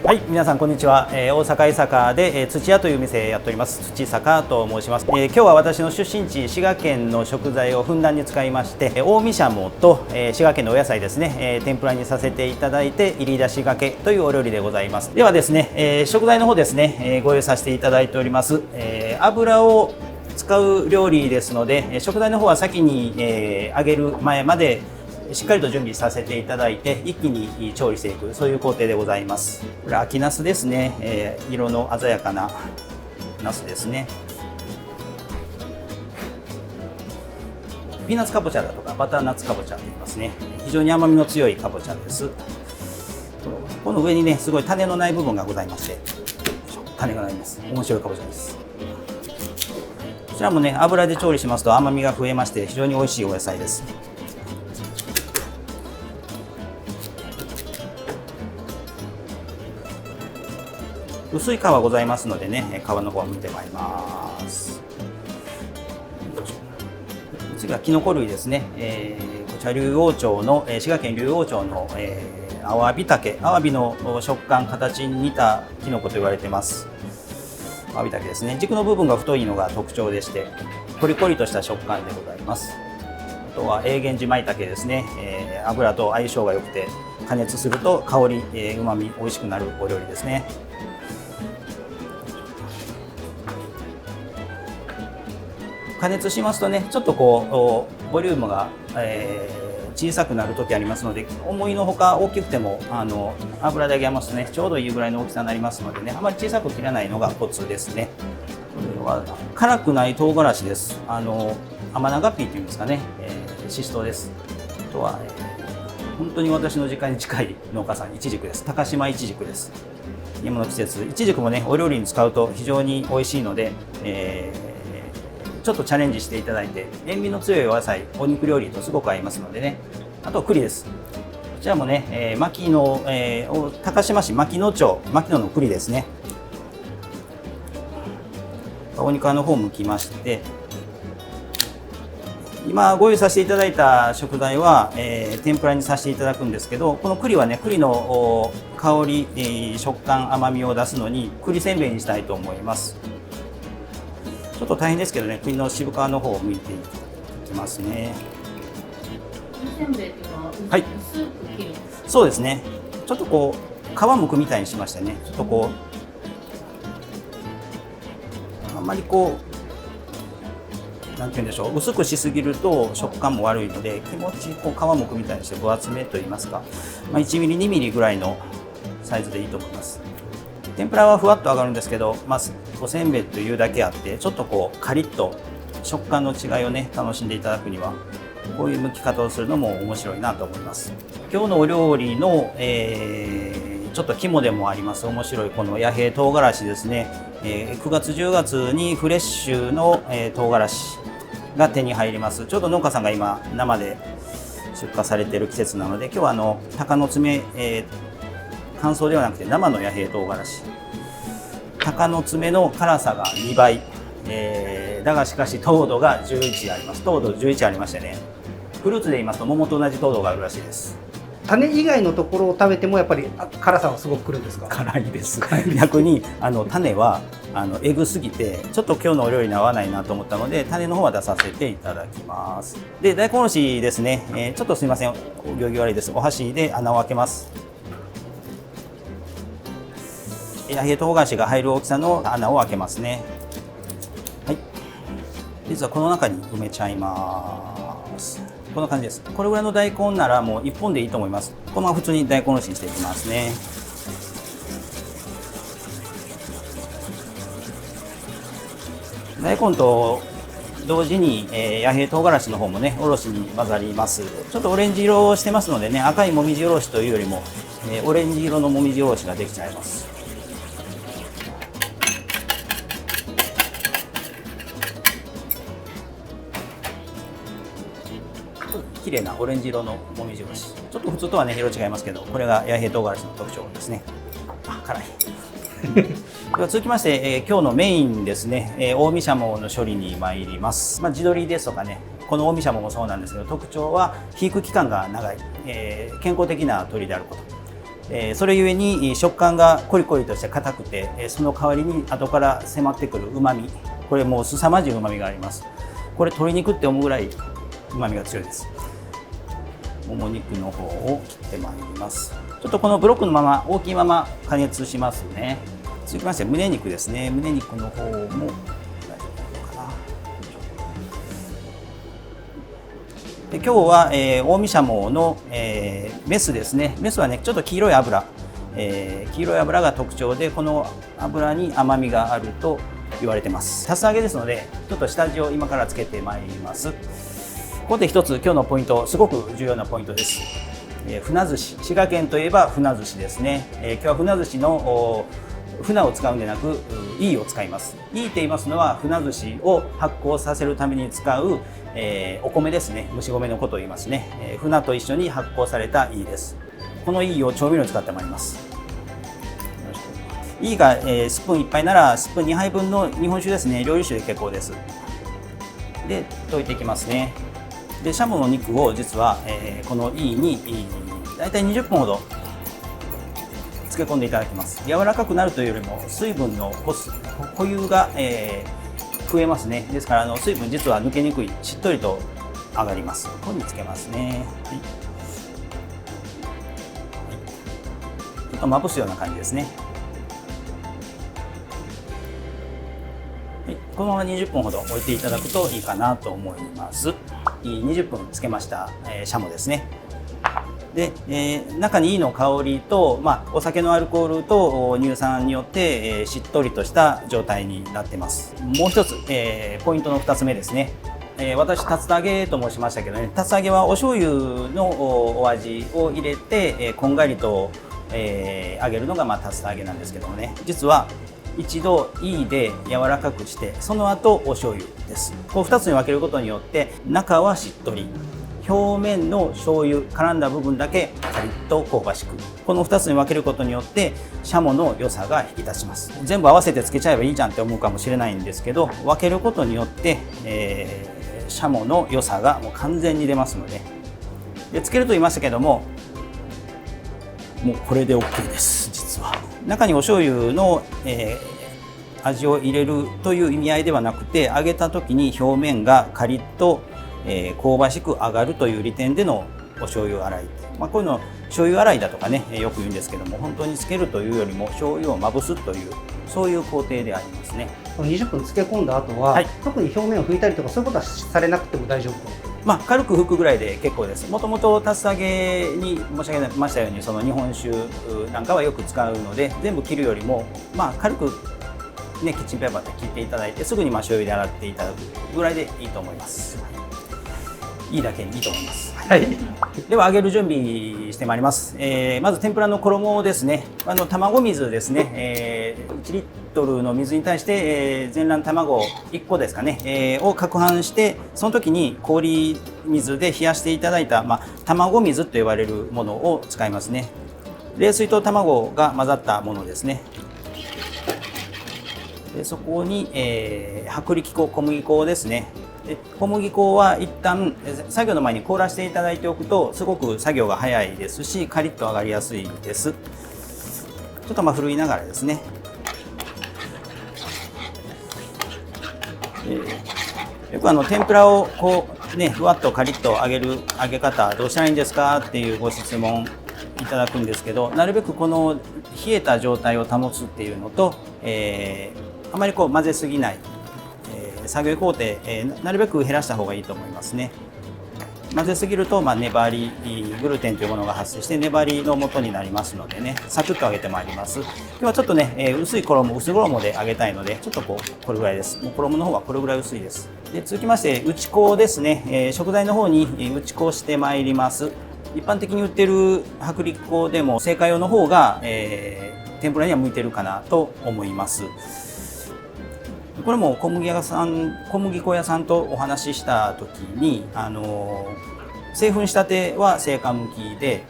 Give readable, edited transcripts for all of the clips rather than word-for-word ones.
はい、皆さんこんにちは。大阪伊坂で土屋という店やっております土坂と申します。今日は私の出身地滋賀県の食材をふんだんに使いまして、近江しゃもと滋賀県のお野菜ですね、天ぷらにさせていただいて、入り出しがけというお料理でございます。ではですね、食材の方ですね、ご用意させていただいております。油を使う料理ですので、食材の方は先に揚げる前までしっかりと準備させていただいて、一気に調理していく、そういう工程でございます。これ秋ナスですね、色の鮮やかなナスですね。ピーナッツかぼちゃだとかバターナッツかぼちゃと言いますね。非常に甘みの強いかぼちゃです。この上にね、すごい種のない部分がございまして、種がないんです。面白いかぼちゃです。こちらもね、油で調理しますと甘みが増えまして、非常に美味しいお野菜です。薄い皮ございますのでね、皮の方を剥いてまいります。次はキノコ類ですね。こちら龍王町の、滋賀県龍王町の、アワビタケ、アワビの食感形に似たキノコと言われています。アワビタケですね。軸の部分が太いのが特徴でして、コリコリとした食感でございます。あとは永源寺舞茸ですね。油と相性が良くて、加熱すると香り、旨味美味しくなるお料理ですね。加熱しますとね、ちょっとこうボリュームが、小さくなる時ありますので、思いのほか大きくても油で揚げますとね、ちょうどいいぐらいの大きさになりますのでね、あまり小さく切らないのがコツですね。これは辛くない唐辛子です。甘長ピーというんですかね、ししとうです。あとは、本当に私の実家に近い農家さん、いちじくです。高島いちじくです。今の季節、いちじくもね、お料理に使うと非常に美味しいので、ちょっとチャレンジしていただいて、塩味の強いお野菜、お肉料理とすごく合いますのでね。あと栗です。こちらもね、牧野、高島市牧野町、牧野の栗ですね。お肉の方を剥きまして、今ご用意させていただいた食材は、天ぷらにさせていただくんですけど、この栗はね、栗の香り、食感、甘みを出すのに栗せんべいにしたいと思います。ちょっと大変ですけどね、栗の渋皮の方を剥いていきますね。栗せんべいっていうのは、はい、薄く切る。そうですね。ちょっとこう皮むくみたいにしましてね、ちょっとこうあんまりこうなんて言うんでしょう、薄くしすぎると食感も悪いので、気持ちこう皮むくみたいにして分厚めと言いますか、1ミリ2ミリぐらいのサイズでいいと思います。天ぷらはふわっと揚がるんですけど、おせんべいというだけあって、ちょっとこうカリッと食感の違いをね楽しんでいただくには、こういう剥き方をするのも面白いなと思います。今日のお料理の、ちょっと肝でもあります面白いこの弥平唐辛子ですね。9月10月にフレッシュの、唐辛子が手に入ります。ちょうど農家さんが今生で出荷されている季節なので、今日は鷹の爪、乾燥ではなくて生の弥平唐辛子、鷹の爪の辛さが2倍、だがしかし糖度が11あります。糖度11ありましてね、フルーツで言いますと桃と同じ糖度があるらしいです。種以外のところを食べてもやっぱり辛さはすごくくるんですか？辛いです。逆に種はえぐすぎてちょっと今日のお料理に合わないなと思ったので、種の方は出させていただきます。で、大根おろしですね、ちょっとすみません、お行儀悪いです。お箸で穴を開けます。弥平唐辛子が入る大きさの穴を開けますね。はい、実はこの中に埋めちゃいます。こんな感じです。これぐらいの大根ならもう1本でいいと思います。このまま普通に大根おろしにしていきますね。大根と同時に、弥平唐辛子の方もねおろしに混ざります。ちょっとオレンジ色をしてますのでね、赤いもみじおろしというよりも、オレンジ色のもみじおろしができちゃいます。綺麗なオレンジ色のもみじおろし、ちょっと普通とはね色違いますけど、これが弥平唐辛子の特徴ですね。あ、辛い。では続きまして、今日のメインですね、近江しゃもの処理に参ります。地鶏ですとかね、この近江しゃももそうなんですけど、特徴は肥育期間が長い、健康的な鶏であること。それゆえに食感がコリコリとして硬くて、その代わりに後から迫ってくるうまみ、これもう凄まじいうまみがあります。これ鶏肉って思うぐらいうまみが強いです。もも肉の方を切ってまいります。ちょっとこのブロックのまま大きいまま加熱しますね。続きまして胸肉ですね。胸肉の方も大丈夫なのかな。で今日は、近江シャモの、メスですね。メスはねちょっと黄色い油、黄色い油が特徴で、この油に甘みがあると言われてます。竜田揚げですのでちょっと下味を今からつけてまいります。ここで一つ今日のポイント、すごく重要なポイントです。船寿司、滋賀県といえば船寿司ですね。今日は船寿司の船を使うんでなくイーを使います。イーって言いますのは船寿司を発酵させるために使う、お米ですね。蒸し米のことを言いますね。船と一緒に発酵されたイーです。このイーを調味料に使ってまいります。イーが、スプーン1杯ならスプーン2杯分の日本酒ですね。料理酒で結構です。で溶いていきますね。でシャモの肉を実は、このイーにだいたい20分ほど漬け込んでいただきます。柔らかくなるというよりも水分の保有が、増えますね。ですから水分実は抜けにくい、しっとりと上がります。ここにつけますね。はい、ちょっとまぶすような感じですね。はい、このまま20分ほど置いていただくといいかなと思います。20分漬けました、シャモですね。で、中にイーの香りと、お酒のアルコールと乳酸によって、しっとりとした状態になってます。もう一つ、ポイントの2つ目ですね。私竜田揚げと申しましたけどね、竜田揚げはお醤油のお味を入れて、こんがりと、揚げるのが竜田揚げなんですけどもね、実は一度イーで柔らかくしてその後お醤油です。こう2つに分けることによって中はしっとり、表面の醤油絡んだ部分だけカリッと香ばしく、この2つに分けることによってシャモの良さが引き立ちます。全部合わせてつけちゃえばいいじゃんって思うかもしれないんですけど、分けることによって、シャモの良さがもう完全に出ますので、つけると言いましたけども、もうこれで OK です。実は中にお醤油の、味を入れるという意味合いではなくて、揚げた時に表面がカリッと香ばしく揚がるという利点でのお醤油洗い、こういうの醤油洗いだとかね、よく言うんですけども、本当につけるというよりも醤油をまぶすという、そういう工程でありますね。20分漬け込んだ後は、特に表面を拭いたりとかそういうことはされなくても大丈夫と。軽く拭くぐらいで結構です。もともと竜田揚げに申し上げましたように、その日本酒なんかはよく使うので、全部切るよりも、軽くね、キッチンペーパーで切っていただいて、すぐに醤油で洗っていただくぐらいでいいと思います。いいだけにいいと思います。はい、では揚げる準備してまいります。まず天ぷらの衣ですね。卵水ですね。1リットルの水に対して、全卵卵1個ですかね、を攪拌して、その時に氷水で冷やしていただいた、卵水と呼ばれるものを使いますね。冷水と卵が混ざったものですね。でそこに、薄力粉、小麦粉ですね。小麦粉は一旦作業の前に凍らせていただいておくと、すごく作業が早いですし、カリッと揚がりやすいです。ちょっとふるいながらですね。よく天ぷらをこうね、ふわっとカリッと揚げる揚げ方どうしたらいいんですかっていうご質問いただくんですけど、なるべくこの冷えた状態を保つっていうのと、あまりこう混ぜすぎない、作業工程、なるべく減らした方がいいと思いますね。混ぜすぎると、粘りグルテンというものが発生して粘りの元になりますのでね、サクッと揚げてまいります。今日はちょっとね、薄衣で揚げたいので、ちょっとこれぐらいです。もう衣の方はこれぐらい薄いです。で続きまして打ち粉ですね、食材の方に打ち粉してまいります。一般的に売ってる薄力粉でも製菓用の方が、天ぷらには向いてるかなと思います。これも小麦粉屋さんとお話しした時に、製粉したては製菓向きで、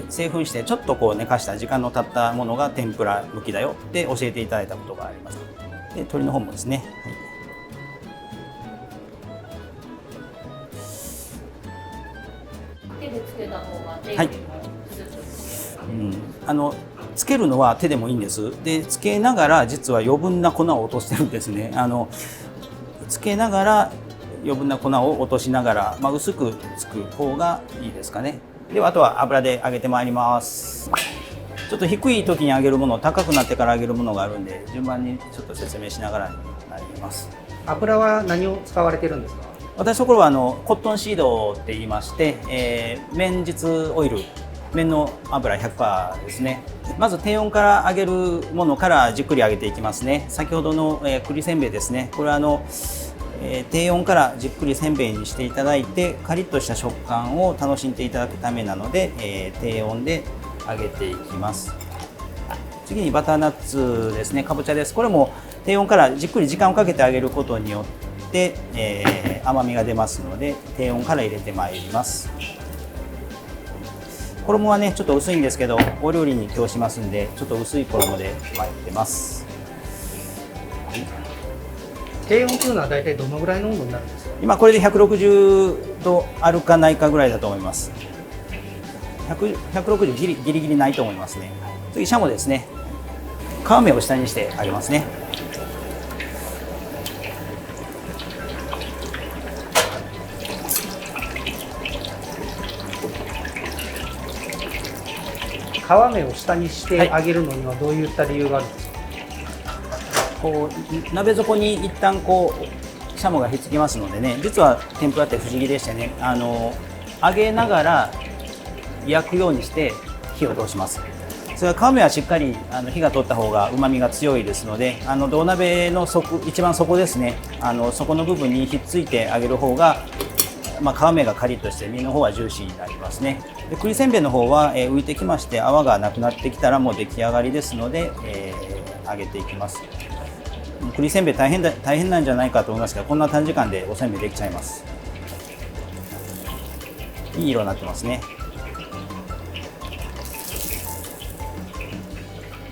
製粉してちょっとこう寝かした時間の経ったものが天ぷら向きだよって教えていただいたことがあります。で鶏の方もですね、手でつけた方が手よりもスープつけるのは手でもいいんです。でつけながら実は余分な粉を落としてるんですね。つけながら余分な粉を落としながら、薄くつく方がいいですかね。ではあとは油で揚げてまいります。ちょっと低い時に揚げるもの、高くなってから揚げるものがあるんで、順番にちょっと説明しながらになります。油は何を使われてるんですか？私のところはコットンシードって言いまして、綿実オイル、綿の油 100% ですね。まず低温から揚げるものからじっくり揚げていきますね。先ほどの、栗せんべいですね。これは低温からじっくりせんべいにしていただいて、カリッとした食感を楽しんでいただくためなので、低温で揚げていきます。次にバターナッツですね。かぼちゃです。これも低温からじっくり時間をかけて揚げることによって、甘みが出ますので低温から入れてまいります。衣はねちょっと薄いんですけど、お料理に今日しますんでちょっと薄い衣で巻いてます。低温というのは大体どのぐらいの温度になるんですか？今これで160度あるかないかぐらいだと思います。160ギリギリないと思いますね。次シャモですね。皮目を下にしてあげますね。皮目を下にして揚げるのにはどういった理由があるんですか？こう鍋底に一旦こうシャモがひっつきますのでね、実は天ぷらって不思議でしてね、揚げながら焼くようにして火を通します。それは皮目はしっかり火が通った方がうまみが強いですので、銅鍋の一番底ですね、底の部分にひっついて揚げる方が、皮目がカリッとして身の方はジューシーになりますね。で栗せんべいの方は、浮いてきまして泡がなくなってきたらもう出来上がりですので、揚げていきます。栗せんべい大変なんじゃないかと思いますが、こんな短時間でおせんべいできちゃいます。いい色になってますね。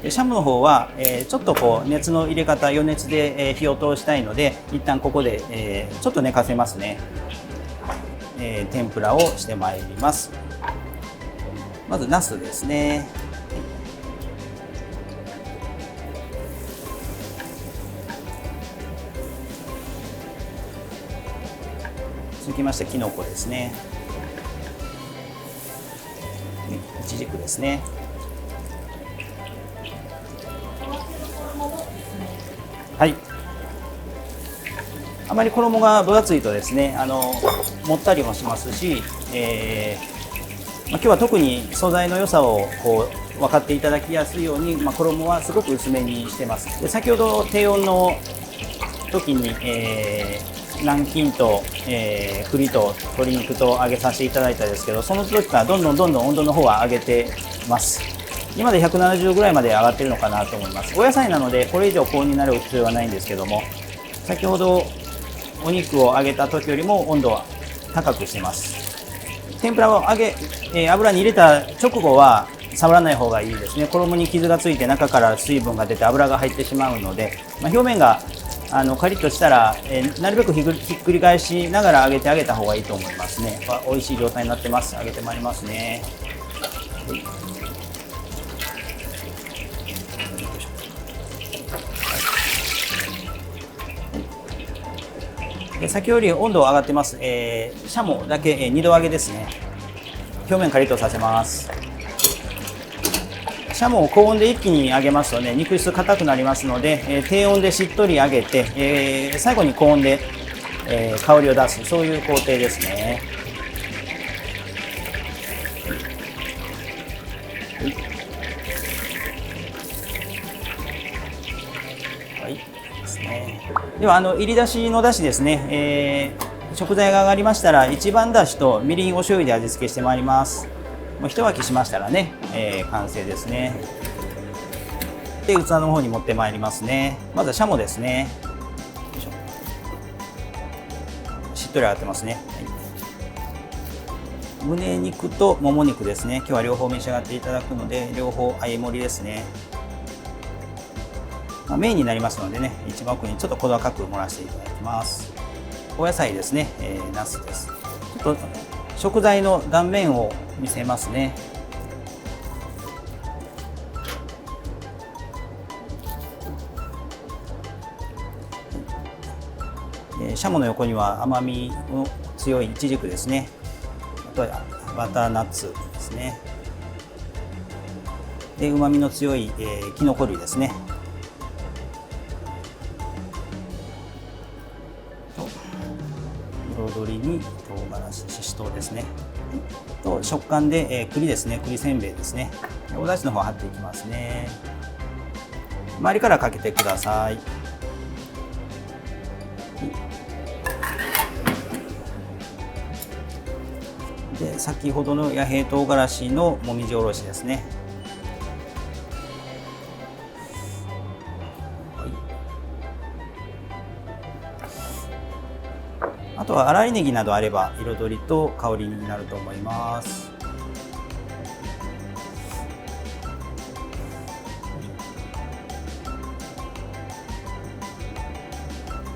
でシャモの方は、ちょっとこう熱の入れ方、余熱で、火を通したいので一旦ここで、ちょっと寝かせますね。天ぷらをしてまいります。まずナスですね。続きましてきのこですね。いちじくですね。はい。あまり衣が分厚いとですね、もったりもしますし、今日は特に素材の良さをこう分かっていただきやすいように、衣はすごく薄めにしてます。で先ほど低温の時に、南京と、栗と鶏肉と揚げさせていただいたんですけど、その時からどんどん温度の方は上げてます。今で170ぐらいまで上がってるのかなと思います。お野菜なのでこれ以上高温になる必要はないんですけども、先ほどお肉を揚げた時よりも温度は高くしてます。天ぷらを油に入れた直後は触らない方がいいですね。衣に傷がついて中から水分が出て油が入ってしまうので、表面がカリッとしたら、なるべくひっくり返しながら揚げてあげた方がいいと思いますね。美味しい状態になってます。揚げてまいりますね。で先より温度上がってます。シャモだけ、2度揚げですね。表面カリッとさせます。シャモを高温で一気に揚げますとね、肉質硬くなりますので、低温でしっとり揚げて、最後に高温で、香りを出す、そういう工程ですね。はいですね。では入り出しのだしですね、食材が上がりましたら一番だしとみりんお醤油で味付けしてまいります。もう一沸きしましたらね、完成ですね。で器の方に持ってまいりますね。まずはシャモですね。よいしょ。しっとり揚がってますね。はい、胸肉ともも肉ですね。今日は両方召し上がっていただくので両方合い盛りですね。メインになりますのでね、一番奥にちょっと小高く盛らせていただきます。お野菜ですね、ナスです。ちょっと食材の断面を見せますね。シャモの横には甘みの強いイチジクですね。あとはバターナッツですね。で、旨味の強い、キノコ類ですね。彩りに唐辛子、ししとうですね。と食感で、栗ですね。栗せんべいですね。お出汁の方貼っていきますね。周りからかけてください。で、先ほどの野平唐辛子のもみじおろしですね。あとは粗いネギなどあれば彩りと香りになると思います。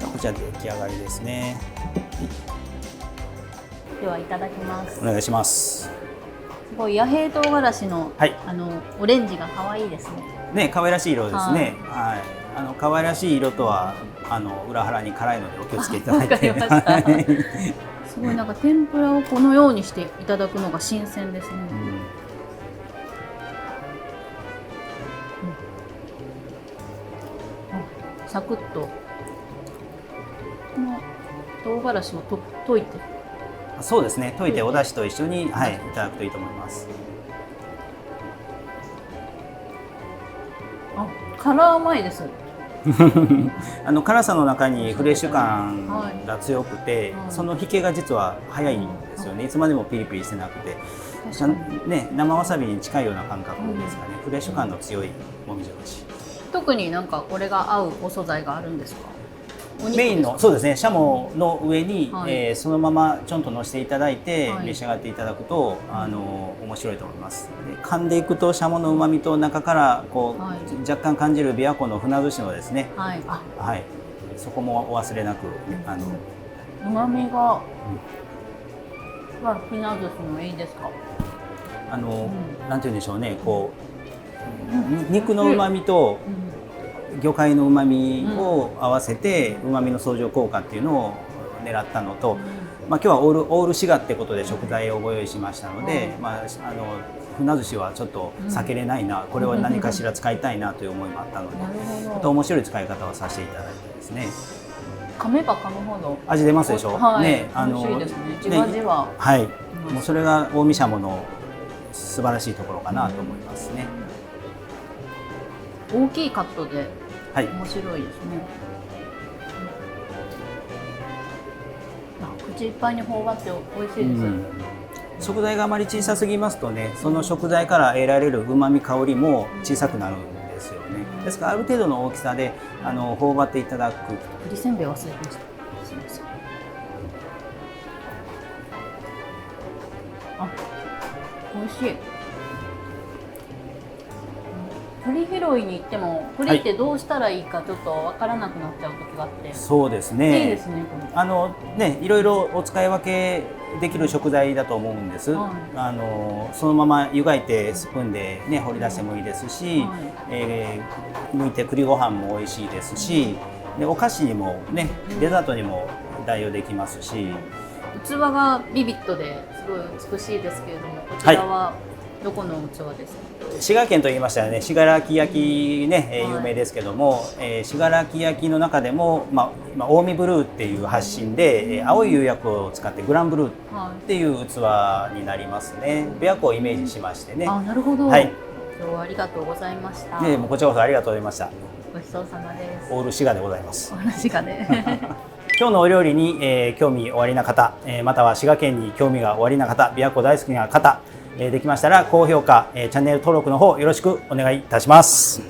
こちらで出来上がりですね。ではいただきます。お願いします。すごい野平唐辛子の、はい、オレンジが可愛いですね。ね、可愛らしい色ですね。はい、可愛らしい色とは裏腹に辛いのでお気をつけいただいて。わかりました。すごいなんか天ぷらをこのようにしていただくのが新鮮ですね。サクッとこの唐辛子を溶いて。そうですね。溶いてお出汁と一緒に、はい、いただくといいと思います。あ、辛甘いです。辛さの中にフレッシュ感が強くて、はい、その引けが実は早いんですよね。いつまでもピリピリしてなくて、ね、生わさびに近いような感覚ですかね。フレッシュ感の強いもみじおろし。特になんかこれが合うお素材があるんですか？メインのそうですね、シャモの上に、はい、そのままちょんとのせていただいて、はい、召し上がっていただくと面白いと思います。で、噛んでいくとシャモの旨味と中からこう、はい、若干感じる琵琶湖の船寿司のですね、はい、はい、そこもお忘れなく旨味が、船寿司のいいですか？なんて言うんでしょうね、こう、肉の旨味と、魚介の旨味を合わせて旨味の相乗効果っていうのを狙ったのと、まあ、今日はオール滋賀ってことで食材をご用意しましたので、まあ、船寿司はちょっと避けれないな、これは何かしら使いたいなという思いもあったので、また面白い使い方をさせていただいてですね。噛めば噛むほど味出ますでしょ。はい、ね、美味しいですね。じわじわ。はい。もうそれが近江しゃもの素晴らしいところかなと思いますね。大きいカットではい、面白いですね。口いっぱいに頬張って美味しいです。食材があまり小さすぎますとね、その食材から得られる旨味香りも小さくなるんですよね。ですからある程度の大きさで頬張っていただく。栗せんべい忘れてました。すみません。あ、美味しい。栗拾いに行っても栗ってどうしたらいいかちょっとわからなくなっちゃう時があって、そうですね。いいですね、これ。いろいろお使い分けできる食材だと思うんです。はい、そのまま湯がいてスプーンでね掘り出してもいいですし、はい、剥いて栗ご飯も美味しいですし、でお菓子にもねデザートにも代用できますし、器がビビッドですごい美しいですけれども、こちらはどこの器ですか？滋賀県といいましたらね、信楽焼ね、有名ですけども、信楽焼の中でも、今近江ブルーっていう発信で、青い釉薬を使ってグランブルーっていう器になりますね。琵琶湖をイメージしましてね。あ、なるほど。はい。今日はありがとうございました。もうこちらこそありがとうございました。ごちそうさまです。オール滋賀でございます。オール滋賀で。今日のお料理に、興味おありな方、または滋賀県に興味がおありな方、琵琶湖大好きな方、できましたら高評価、チャンネル登録の方よろしくお願いいたします。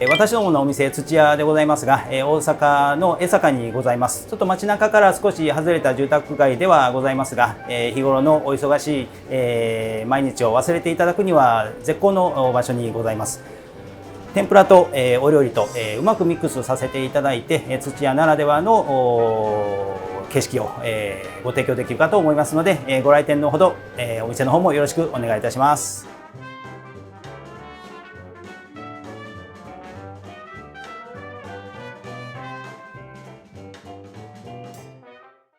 私どものお店土屋でございますが、大阪の江坂にございます。ちょっと街中から少し外れた住宅街ではございますが、日頃のお忙しい、毎日を忘れていただくには絶好の場所にございます。天ぷらと、お料理と、うまくミックスさせていただいて、土屋ならではの景色を、ご提供できるかと思いますので、ご来店のほど、お店の方もよろしくお願いいたします。